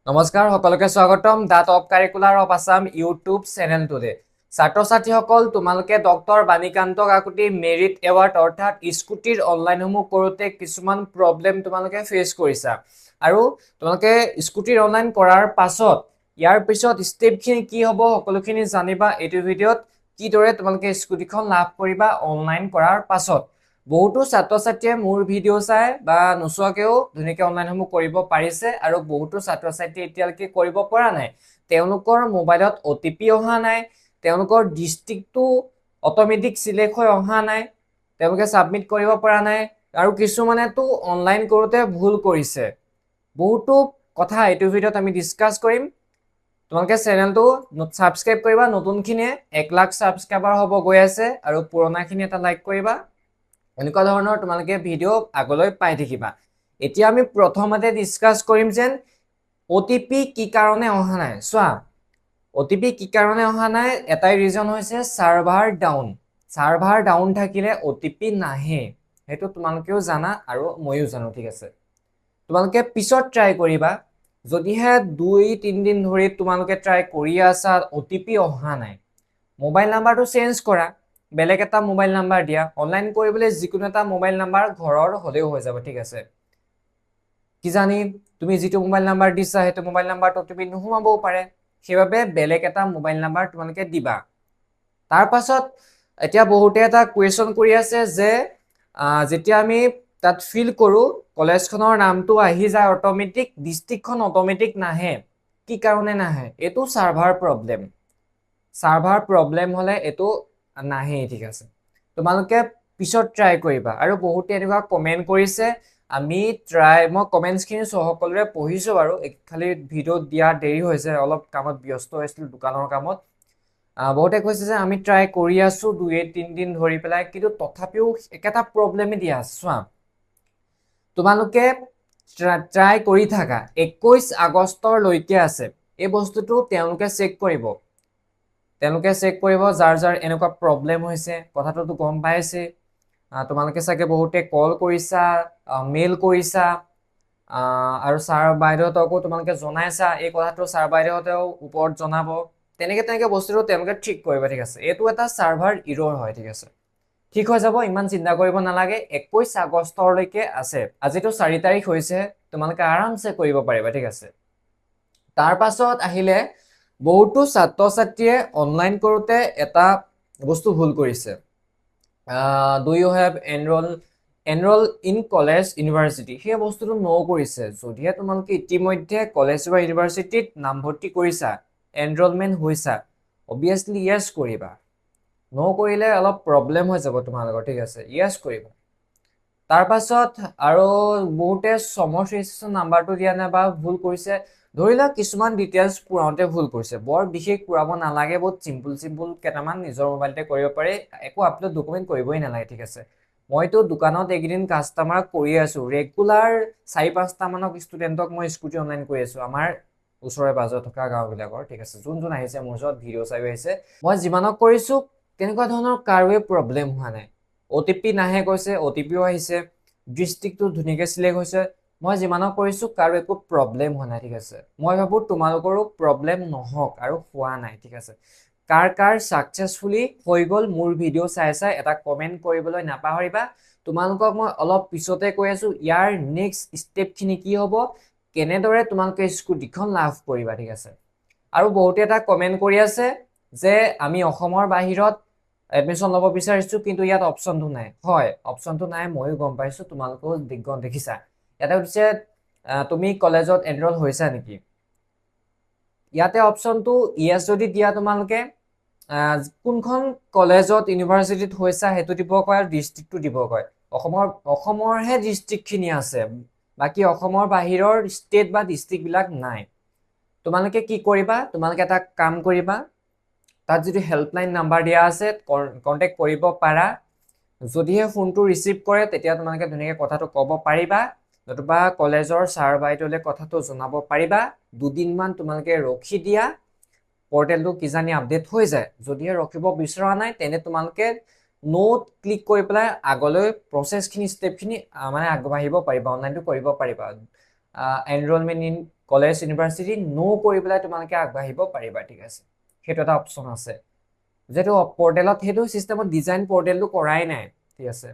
নমস্কাৰ সকলোকে স্বাগতম the top curricular of Assam YouTube চেনেলটোতে ছাত্ৰ ছাত্ৰীসকল তোমালোকে doctor Banikanta Kakati merit award অৰ্থাৎ স্কুটিৰ অনলাইনসমূহ কৰোঁতে কিছুমান প্ৰব্লেম তোমালোকে ফেচ কৰিছা আৰু তোমালোকে স্কুটিৰ অনলাইন কৰাৰ পাছত ইয়াৰ পিছত ষ্টেপখিনি কি হ'ব সকলোখিনি জানিবা এইটো ভিডিঅ'ত কিদৰে তোমালোকে স্কুটিখন লাভ কৰিবা অনলাইন কৰাৰ পাছত বহুতো ছাত্ৰ ছাত্ৰীয়ে মোৰ ভিডিঅ' চাই বা নোচোৱাকেও ধুনীয়াকৈ অনলাইনসমূহ কৰিব পাৰিছে আৰু বহুতো ছাত্ৰ ছাত্ৰী এতিয়ালৈকে কৰিব পৰা নাই তেওঁলোকৰ মোবাইলত OTP অহা নাই তেওঁলোকৰ ডিষ্ট্ৰিক্টটো অট'মেটিক চিলেক্ট হৈ অহা নাই তেওঁলোকে ছাবমিট কৰিব পৰা নাই আৰু কিছুমানেতো অনলাইন কৰোঁতে ভুল কৰিছে বহুতো কথা এইটো ভিডিঅ'ত আমি ডিছকাছ কৰিম তোমালোকে চেনেলটো ছাবস্ক্ৰাইব কৰিবা নতুনখিনিয়ে 1 লাখ ছাবস্ক্ৰাইবাৰ হ'ব গৈ আছে আৰু পুৰণাখিনি এটা লাইক কৰিবা এনেকুৱা ধৰণৰ তোমালোকে ভিডিঅ' আগলৈ পাই থাকিবা এতিয়া আমি প্ৰথমতে ডিছকাছ কৰিম যেন OTP কি কাৰণে অহা নাই চোৱা OTP কি কাৰণে অহা নাই এটাই ৰিজন হৈছে সাৰ্ভাৰ ডাউন থাকিলে OTP নাহে সেইটো তোমালোকেও জানা আৰু ময়ো জানো ঠিক আছে তোমালোকে পিছত ট্ৰাই কৰিবা যদিহে 2-3 দিন ধৰি তোমালোকে ট্ৰাই কৰি আছা OTP অহা নাই মোবাইল নাম্বাৰটো চেঞ্জ কৰা বেলেগ এটা মোবাইল নাম্বাৰ দিয়া অনলাইন কৰিবলৈ যিকোনো এটা মোবাইল নাম্বাৰ ঘৰৰ হ'লেও হৈ যাব ঠিক আছে কি জানি তুমি যেটো মোবাইল নাম্বাৰ দিছা হেতু মোবাইল নাম্বাৰটো তুমি নোহোমাবও পাৰে সেইবাবে বেলেগ এটা মোবাইল নাম্বাৰ তোমালোকে দিবা তাৰ পাছত এতিয়া বহুতে এটা কোৱেশ্চন কৰি আছে যে যেতিয়া আমি তাত ফিল কৰো কলেজখনৰ নামটো আহি যায় অটোমেটিক ডিস্ট্ৰিক্টখন অটোমেটিক নাহে কি কাৰণে নাহে এটো সাৰ্ভাৰ প্ৰব্লেম হলে এটো নাহে ঠিক আছে তোমালোকে পিছত ট্ৰাই কৰিবা আৰু বহুতে এনেকুৱা কমেন্ট কৰিছে আমি ট্ৰাই মই কমেন্টছখিনি সকলোৰে পঢ়িছো বাৰু খালি ভিডিঅ দিয়া দেৰি হৈছে অলপ কামত ব্যস্ত হৈছিল দোকানৰ কামত বহুতে কৈছে যে আমি ট্ৰাই কৰি আছো 2-3 দিন ধৰি পেলাই কিন্তু তথাপিও একেটা প্ৰব্লেমে দিয়া আছে চোৱা তোমালোকে ট্ৰাই কৰি থাকা 21 আগষ্টৰ লৈকে আছে এই বস্তুটো তেওঁলোকে চেক কৰিব যাৰ যাৰ এনেকুৱা প্ৰব্লেম হৈছে কথাটোতো গম পাইছে তোমালোকে চাগে বহুতে কল কৰিছা মেইল কৰিছা আৰু ছাৰ বাইদেউহঁতকো তোমালোকে জনাইছা এই কথাটো ছাৰ বাইদেউহঁতেও ওপৰত জনাব তেনেকে বস্তুটো তেওঁলোকে ঠিক কৰিব ঠিক আছে এইটো এটা সাৰ্ভাৰ ইৰৰ হয় ঠিক আছে ঠিক হৈ যাব ইমান চিন্তা কৰিব নালাগে 21 আগষ্টলৈকে আছে আজিতো 4 তাৰিখ হৈছে তোমালোকে আৰামছে কৰিব পাৰিবা ঠিক আছে তাৰ পাছত আহিলে বহুতো ছাত্ৰ ছাত্ৰীয়ে অনলাইন কৰোতে এটা বস্তু ভুল কৰিছে do you have enrol in college university সেই বস্তুটো ন কৰিছে যদিহে তোমালোকে ইতিমধ্যে কলেজ বা ইউনিভাৰ্চিটিত নামভৰ্তি কৰিছা এনৰোলমেন্ট হৈছা অবিয়াসলি ইয়েস কৰিবা ন কৰিলে অলপ প্ৰব্লেম হৈ যাব তোমালোকৰ ঠিক আছে ইয়েস কৰিবা তাৰ পাছত আৰু বহুতে সময় ৰেজিষ্ট্ৰেচন নাম্বাৰটো দিয়া নাই বা ভুল কৰিছে ধৰিলা কিছুমান ডিটেইলছ পুৰাওঁতে ভুল কৰিছে বৰ বিশেষ পুৰাব নালাগে বহুত সিম্পল কেটামান নিজৰ মোবাইলতে কৰিব পাৰে একো আপলোড ডকুমেন্ট কৰিবই নালাগে ঠিক আছে মইতো দোকানত একদিন কাস্টমাৰ কৰি আছো ৰেগুলাৰ 4-5টা মানক ষ্টুডেন্টক মই স্কুটি অনলাইন কৰি আছো আমাৰ ওচৰে পাজৰে থকা গাঁওবিলাকৰ ঠিক আছে যোন আহিছে মোৰ ওচৰত ভিডিঅ' চাই আহিছে মই যিমানক কৰিছো তেনেকুৱা ধৰণৰ কাৰোৱে প্ৰব্লেম হোৱা নাই OTP নাহে কৈছে OTPও আহিছে ডিস্ট্ৰিক্টটো ধুনীয়াকৈ সিলেক্ট হৈছে মই যিমানক কৰিছো কাৰো একো প্ৰব্লেম হোৱা নাই ঠিক আছে মই ভাবো তোমালোকৰো প্ৰব্লেম নহওক আৰু হোৱা নাই ঠিক আছে কাৰ সাকসেসফুলি হৈ গল মোৰ ভিডিঅ' চাই এটা কমেন্ট কৰিবলৈ নাপাহৰিবা তোমালোকক মই অলপ পিছতে কৈ আছো ইয়াৰ নেক্সট ষ্টেপখিনি কি হ'ব কেনেদৰে তোমালোকে স্কুটিখন লাভ কৰিবা ঠিক আছে আৰু বহুতে এটা কমেন্ট কৰি আছে যে আমি অসমৰ বাহিৰত এডমিশন ল'ব বিচাৰিছো কিন্তু ইয়াত অপশনটো নাই হয় অপশনটো নাই ময়ো গম পাইছো তোমালোকেও দেখিছা ইয়াতে হৈছে তুমি কলেজত এনৰোল হৈছা নেকি ইয়াতে অপশনটো ইয়েস যদি দিয়া তোমালোকে কোনখন কলেজত ইউনিভাৰ্চিটিত হৈছা হেতু দিব কয় আৰু ডিস্ট্ৰিক্টটো দিব কয় অসমৰহে ডিস্ট্ৰিক্টখিনি আছে বাকি অসমৰ বাহিৰৰ ষ্টেট বা ডিস্ট্ৰিক্ট বিলাক নাই তোমালোকে কি কৰিবা তোমালোকে এটা কাম কৰিবা তাত যদি হেল্পলাইন নাম্বাৰ দিয়া আছে কন্টেক্ট কৰিব পাৰা যদিহে ফোনটো ৰিসিভ কৰে তেতিয়া তোমালোকে ধুনীয়াকৈ কথাটো ক'ব পাৰিবা নতুবা কলেজৰ ছাৰ বাইদেউলে কথাটো জনাব পাৰিবা দুদিনমান তোমালোকে ৰখি দিয়া পৰ্টেলটো কিজানি আপডেট হৈ যায় যদিহে ৰখিব বিচৰা নাই তেনে তোমালোকে নোট ক্লিক কৰি পেলাই আগলৈ প্ৰসেসখিনি ষ্টেপখিনি মানে আগবাঢ়িব পাৰিবা অনলাইনটো কৰিব পাৰিবা এনৰোলমেন্ট ইন কলেজ ইউনিভাৰ্চিটি নো কৰি পেলাই তোমালোকে আগবাঢ়িব পাৰিবা ঠিক আছে সেইটো এটা অপশ্যন আছে যেটো পৰ্টেলত সেইটো সিস্টেমত ডিজাইন পৰ্টেলটো কৰাই নাই ঠিক আছে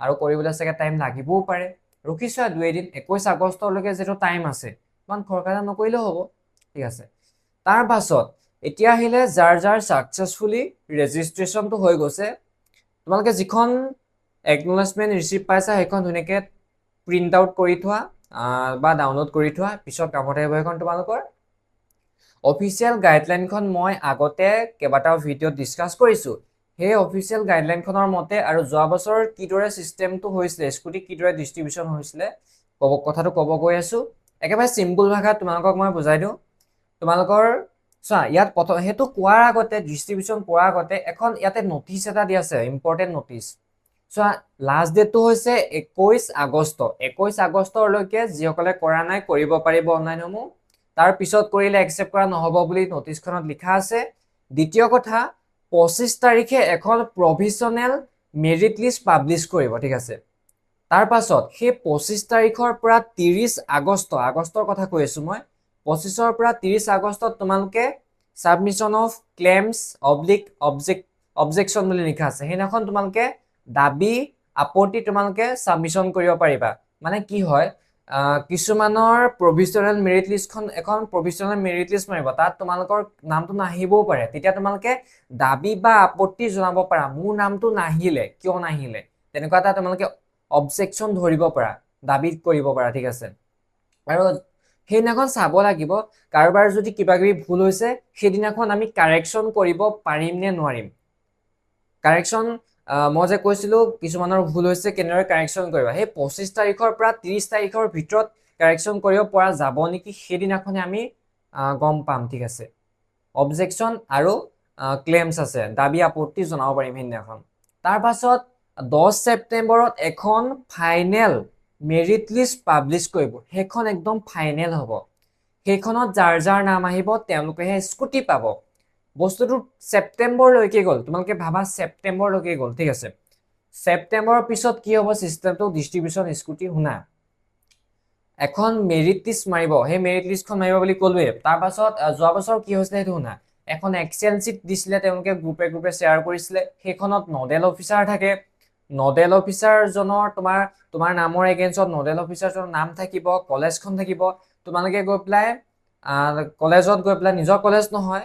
আৰু কৰিবলৈ চাগে টাইম লাগিবও পাৰে ৰখিছোৱা দুই এদিন 21 আগষ্টলৈকে যেটো টাইম আছে ইমান খৰকাটা নকৰিলেও হ'ব ঠিক আছে তাৰ পাছত এতিয়া আহিলে যাৰ যাৰ সাকসেসফুলি ৰেজিষ্ট্ৰেচনটো হৈ গৈছে তোমালোকে যিখন একনলেজমেন্ট ৰিসিভ পাইছা সেইখন ধুনীয়াকে প্ৰিন্ট আউট কৰি থোৱা বা ডাউনলোড কৰি থোৱা পিছত কামত আহিব এখন তোমালোকৰ অফিচিয়েল গাইডলাইনখন মই আগতে কেবাটাও ভিডিঅ' ডিসকাস কৰিছো সেই অফিচিয়েল গাইডলাইনখনৰ মতে আৰু যোৱা বছৰ কিদৰে সিস্টেমটো হৈছিলে স্কুটি কিদৰে ডিস্ট্ৰিবিউচন হৈছিলে কথাটো ক'ব গৈ আছো একেবাৰে সিম্পল ভাষাত তোমালোকক মই বুজাই দিওঁ তোমালোকৰ চোৱা ইয়াত প্ৰথম হেতু কোৱাৰ আগতে ডিস্ট্ৰিবিউচন কৰাৰ আগতে এখন ইয়াতে নটিচ এটা দি আছে ইম্পৰ্টেন্ট নটিচ চোৱা লাষ্ট ডেটটো হৈছে 21 আগষ্ট 21 আগষ্টলৈকে যিসকলে কৰা নাই কৰিব পাৰিব অনলাইন সমূহ তাৰ পিছত কৰিলে একচেপ্ট কৰা নহব বুলি নটিচখনত লিখা আছে দ্বিতীয় কথা 25 তাৰিখে এখন প্ৰভিজনেল মেৰিট লিষ্ট পাবলিশ কৰিব ঠিক আছে তাৰ পাছত সেই 25 তাৰিখৰ পৰা 30 আগষ্টৰ কথা কৈ আছো মই 25ৰ পৰা 30 আগষ্টত তোমালোকে সাবমিশন অফ ক্লেইমছ অবজেকশন বুলি লিখা আছে হেনাখন তোমালোকে দাবী আপত্তি তোমালোকে সাবমিশন কৰিব পাৰিবা মানে কি হয় কিছুমানৰ প্ৰভিজনেল মেৰিট লিষ্টখন এখন প্ৰভিজনেল মেৰিট লিষ্ট মাৰিব তাত তোমালোকৰ নামটো নাহিবও পাৰে তেতিয়া তোমালোকে দাবী বা আপত্তি জনাব পাৰা মোৰ নামটো নাহিলে কিয় নাহিলে তেনেকুৱা এটা তোমালোকে অবজেকশন ধৰিব পাৰা দাবী কৰিব পাৰা ঠিক আছে আৰু সেইদিনাখন চাব লাগিব কাৰোবাৰ যদি কিবাকিবি ভুল হৈছে সেইদিনাখন আমি কাৰেকশ্যন কৰিব পাৰিম নে নোৱাৰিম কাৰেকশ্যন মই যে কৈছিলো কিছুমানৰ ভুল হৈছে কেনেৰে কাৰেকশ্যন কৰিবা সেই 25 তাৰিখৰ পৰা 30 তাৰিখৰ ভিতৰত কাৰেকশ্যন কৰিব পৰা যাব নেকি সেইদিনাখনে আমি গম পাম ঠিক আছে অবজেকশ্যন আৰু ক্লেইমছ আছে দাবী আপত্তি জনাব পাৰিম সেইদিনাখন তাৰ পাছত 10 ছেপ্টেম্বৰত এখন ফাইনেল মেৰিট লিষ্ট পাবলিশ কৰিব সেইখন একদম ফাইনেল হ'ব সেইখনত যাৰ যাৰ নাম আহিব তেওঁলোকেহে স্কুটি পাব বস্তুটো সেপ্টেম্বৰ লৈকে গল তোমালোকে ভাবা সেপ্টেম্বৰ লৈকে গল ঠিক আছে সেপ্টেম্বৰৰ পিছত কি হ'ব সিস্টেমটো ডিস্ট্ৰিবিউচন স্কুটি শুনা এখন মেৰিট লিষ্ট মাৰিব হে মেৰিট লিষ্টখন মাৰিব বুলি কলৱে তাৰ পাছত যোৱা বছৰ কি হৈছিলে সেইটো শুনা এখন এক্সেল শীট দিছিলে তেওঁলোকে গ্ৰুপে শেয়াৰ কৰিছিলে সেইখনত নডেল অফিচাৰ থাকে নডেল অফিচাৰ জনৰ তোমাৰ নামৰ এগেইনষ্টত নডেল অফিচাৰ জনৰ নাম থাকিব কলেজখন থাকিব তোমালোকে গৈ পেলাই কলেজত গৈ পেলাই নিজৰ কলেজ নহয়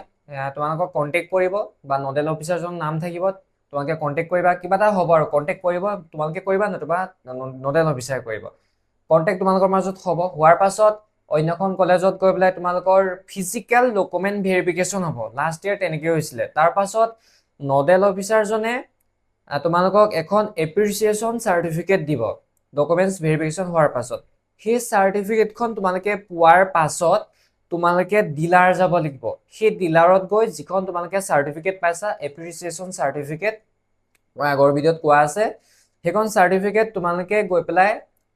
তোমালোকক কন্টেক্ট কৰিব বা নডেল অফিচাৰ জনৰ নাম থাকিব তোমালোকে কন্টেক্ট কৰিবা কিবা এটা হ'ব আৰু কন্টেক্ট কৰিব তোমালোকে কৰিবা নতুবা নডেল অফিচাৰ কৰিব কন্টেক্ট তোমালোকৰ মাজত হ'ব হোৱাৰ পাছত অন্যখন কলেজত গৈ পেলাই তোমালোকৰ ফিজিক্যাল ডকুমেন্ট ভেৰিফিকেশন হ'ব লাষ্ট ইয়াৰ তেনেকৈ হৈছিলে তাৰ পাছত নডেল অফিচাৰ জনে তোমালোকক এখন এপ্ৰিচিয়েচন সাৰ্টিফিকেট দিব ডকুমেন্টস ভেৰিফিকেশন হোৱাৰ পাছত সেই সাৰ্টিফিকেটখন তোমালোকে পোৱাৰ পাছত তোমালোকে ডিলাৰ যাব লাগিব সেই ডিলাৰত গৈ যিখন তোমালোকে সাৰ্টিফিকেট পাইছা এপ্ৰিচিয়েচন সাৰ্টিফিকেট মই আগৰ ভিডিঅত কোৱা আছে সেইখন সাৰ্টিফিকেট তোমালোকে গৈ পেলাই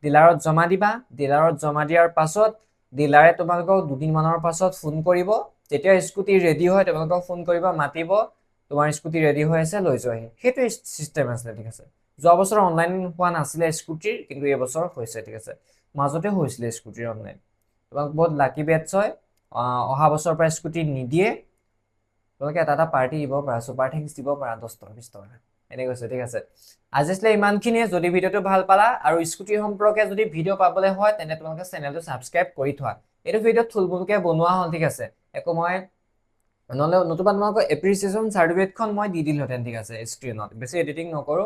ডিলাৰত জমা দিবা ডিলাৰত জমা দিয়াৰ পাছত ডিলাৰে তোমালোকক দুদিন মানৰ পাছত ফোন কৰিব যেতিয়া স্কুটি ৰেডি হয় তোমালোকক ফোন কৰিব মাতিব তোমাৰ স্কুটি ৰেডি হৈ আছে লৈ যোৱাহি সেইটো সিস্টেম আছে ঠিক আছে যোৱা বছৰ অনলাইন হোৱা নাছিলে স্কুটিৰ কিন্তু এই বছৰ হৈছে ঠিক আছে মাজতে হৈছিলে স্কুটিৰ অনলাইন তোমালোক বহুত লাকি বেটছ হয় অহা বছৰৰ পৰা স্কুটি নিদিয়ে তোমালোকে এটা পাৰ্টি দিব পাৰা সুপাৰ থিংছ দিব পাৰা 10 টকা 20 টকা এনে কৈছে ঠিক আছে আজিলৈ ইমানখিনিয়ে যদি ভিডিঅটো ভাল পালা আৰু স্কুটি সম্পৰ্কে যদি ভিডিঅ' পাবলৈ হয় তেনে তোমালোকে চেনেলটো সাবস্ক্ৰাইব কৰি থোৱা এইটো ভিডিঅ' থুলমুলকে বনোৱা হ'ল ঠিক আছে একো মই নহলে নতুবা তোমালোকৰ এপ্ৰিচিয়েচন সাৰ্টিফিকেটখন মই দি দিলহেঁতেন ঠিক আছে স্ক্ৰীনত বেছি এডিটিং নকৰো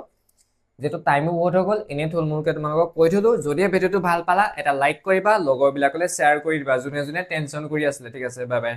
যেটো টাইমো বহুত হৈ গ'ল এনে থুলমুলকে তোমালোকক কৈ থলো যদি ভিডিঅ'টো ভাল পালা এটা লাইক কৰিবা লগৰবিলাকলৈ শ্বেয়াৰ কৰি দিবা যোনে যোনে টেনচন কৰি আছিলে ঠিক আছে বাই বাই